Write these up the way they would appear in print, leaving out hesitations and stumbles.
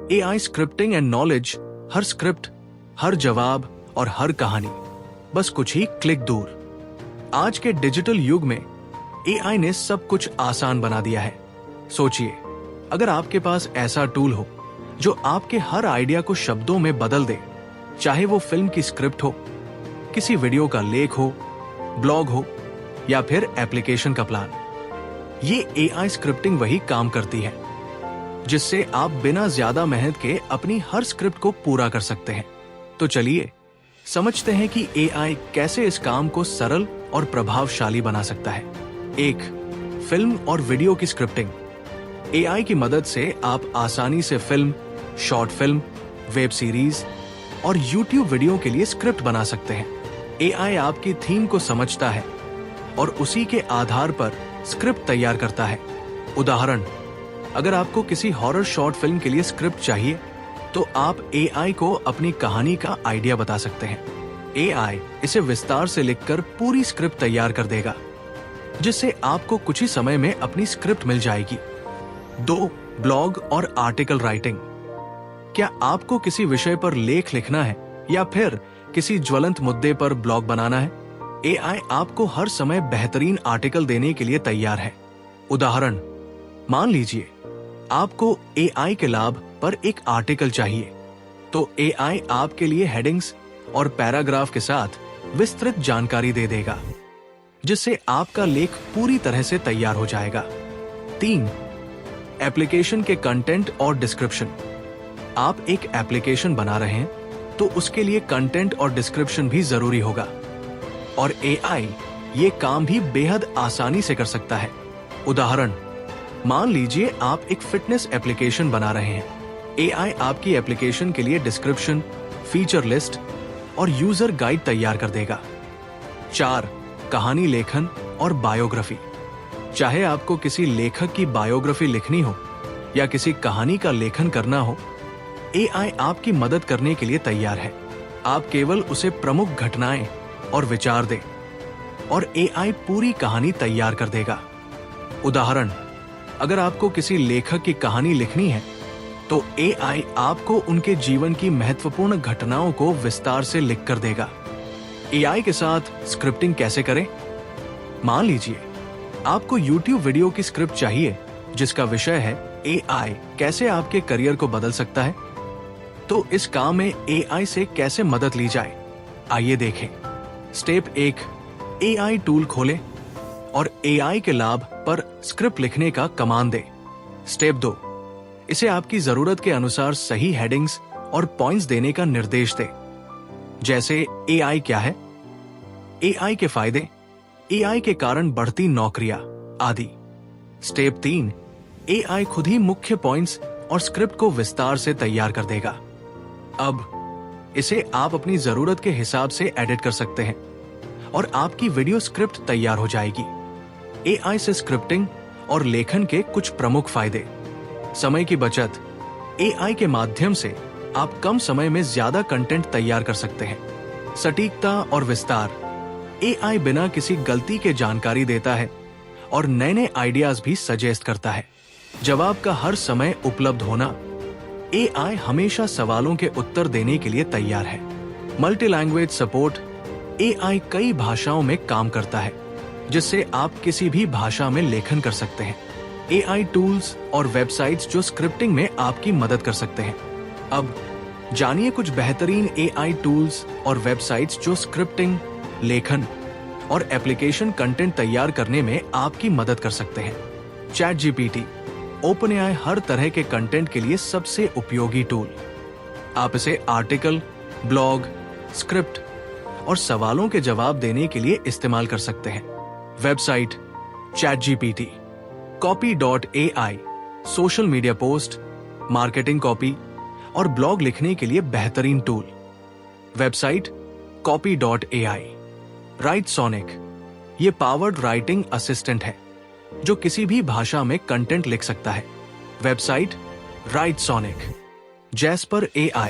AI scripting and knowledge, हर script, हर जवाब और हर कहानी बस कुछ ही क्लिक दूर। आज के डिजिटल युग में AI ने सब कुछ आसान बना दिया है। सोचिए, अगर आपके पास ऐसा टूल हो जो आपके हर आइडिया को शब्दों में बदल दे, चाहे वो फिल्म की स्क्रिप्ट हो, किसी वीडियो का लेख हो, ब्लॉग हो या फिर एप्लीकेशन का प्लान। ये AI स्क्रिप्टिंग वही काम करती है जिससे आप बिना ज्यादा मेहनत के अपनी हर स्क्रिप्ट को पूरा कर सकते हैं। तो चलिए समझते हैं कि AI कैसे इस काम को सरल और प्रभावशाली बना सकता है। एक, फिल्म और वीडियो की स्क्रिप्टिंग। AI की मदद से आप आसानी से film, short film, web series और YouTube वीडियो के लिए स्क्रिप्ट बना सकते हैं। AI आपकी थीम को समझता है और उसी के आधार पर स्क्रिप्ट तैयार करता है। उदाहरण, अगर आपको किसी हॉरर शॉर्ट फिल्म के लिए स्क्रिप्ट चाहिए तो आप AI को अपनी कहानी का आइडिया बता सकते हैं। AI इसे विस्तार से लिखकर पूरी स्क्रिप्ट तैयार कर देगा, जिससे आपको कुछ ही समय में अपनी स्क्रिप्ट मिल जाएगी। 2, ब्लॉग और आर्टिकल राइटिंग। क्या आपको किसी विषय पर लेख लिखना है या फिर किसी ज्वलंत मुद्दे पर ब्लॉग बनाना है? AI आपको हर समय बेहतरीन आर्टिकल देने के लिए तैयार है। उदाहरण, मान लीजिए आपको AI के लाभ पर एक आर्टिकल चाहिए, तो AI आपके लिए हेडिंग्स और पैराग्राफ के साथ विस्तृत जानकारी दे देगा, जिससे आपका लेख पूरी तरह से तैयार हो जाएगा। 3, एप्लीकेशन के कंटेंट और डिस्क्रिप्शन। आप एक एप्लीकेशन बना रहे हैं तो उसके लिए कंटेंट और डिस्क्रिप्शन भी जरूरी होगा, और AI ये काम भी बेहद आसानी से कर सकता है। उदाहरण, मान लीजिए आप एक फिटनेस एप्लीकेशन बना रहे हैं। AI आपकी एप्लीकेशन के लिए डिस्क्रिप्शन, फीचर लिस्ट और यूजर गाइड तैयार कर देगा। 4, कहानी लेखन और बायोग्राफी। चाहे आपको किसी लेखक की बायोग्राफी लिखनी हो या किसी कहानी का लेखन करना हो, AI आपकी मदद करने के लिए तैयार है। आप केवल उसे प्रमुख घटनाएं और विचार दें और AI पूरी कहानी तैयार कर देगा। उदाहरण, अगर आपको किसी लेखक की कहानी लिखनी है तो AI आपको उनके जीवन की महत्वपूर्ण घटनाओं को विस्तार से लिख कर देगा। AI के साथ स्क्रिप्टिंग कैसे करें? मान लीजिए आपको YouTube वीडियो की स्क्रिप्ट चाहिए जिसका विषय है AI कैसे आपके करियर को बदल सकता है। तो इस काम में AI से कैसे मदद ली जाए, आइए देखें। स्टेप 1, AI टूल खोलें और AI के लाभ पर स्क्रिप्ट लिखने का कमांड दें। स्टेप 2, इसे आपकी जरूरत के अनुसार सही हेडिंग्स और पॉइंट्स देने का निर्देश दें, जैसे AI क्या है, AI के फायदे, AI के कारण बढ़ती नौकरियां आदि। स्टेप 3, AI खुद ही मुख्य पॉइंट्स और स्क्रिप्ट को विस्तार से तैयार कर देगा। अब इसे आप अपनी जरूरत के हिसाब से एडिट कर सकते हैं और आपकी वीडियो स्क्रिप्ट तैयार हो जाएगी। AI से स्क्रिप्टिंग और लेखन के कुछ प्रमुख फायदे। समय की बचत। AI के माध्यम से आप कम समय में ज्यादा कंटेंट तैयार कर सकते हैं। सटीकता और विस्तार। AI बिना किसी गलती के जानकारी देता है और नए नए आइडियाज भी सजेस्ट करता है। जवाब का हर समय उपलब्ध होना। AI हमेशा सवालों के उत्तर देने के लिए तैयार है। Multi language support. AI कई भाषाओं में काम करता है, जिससे आप किसी भी भाषा में लेखन कर सकते हैं। AI टूल्स और वेबसाइट्स जो स्क्रिप्टिंग में आपकी मदद कर सकते हैं। अब जानिए कुछ बेहतरीन AI टूल्स और वेबसाइट्स जो स्क्रिप्टिंग, लेखन और एप्लीकेशन कंटेंट तैयार करने में आपकी मदद कर सकते हैं। ChatGPT, OpenAI हर तरह के कंटेंट के लिए सबसे उपयोगी टूल। आप इसे आर्टिकल, ब्लॉग, स्क्रिप्ट और सवालों के जवाब देने के लिए इस्तेमाल कर सकते हैं। Website ChatGPT, Copy.ai, social media post, marketing copy और ब्लॉग लिखने के लिए बेहतरीन टूल। Website Copy.ai। WriteSonic, ये पावर्ड राइटिंग असिस्टेंट है जो किसी भी भाषा में कंटेंट लिख सकता है। Website WriteSonic। Jasper AI,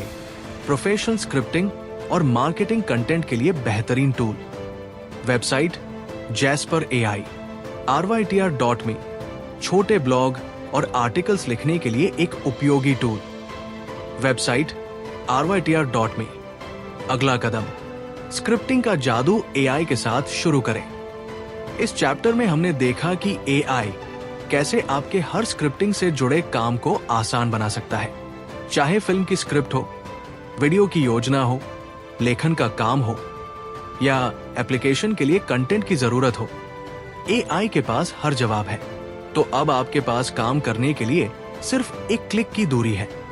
professional scripting और मार्केटिंग कंटेंट के लिए बेहतरीन tool. Website Jasper AI। RYTR.me, छोटे ब्लॉग और आर्टिकल्स लिखने के लिए एक उपयोगी टूल। Website rytr.me। अगला कदम, स्क्रिप्टिंग का जादू एआई के साथ शुरू करें। इस चैप्टर में हमने देखा कि एआई कैसे आपके हर स्क्रिप्टिंग से जुड़े काम को आसान बना सकता है। चाहे फिल्म की स्क्रिप्ट हो, वीडियो की योजना हो, लेखन का काम हो या एप्लीकेशन के लिए कंटेंट की जरूरत हो, एआई के पास हर जवाब है। तो अब आपके पास काम करने के लिए सिर्फ एक क्लिक की दूरी है।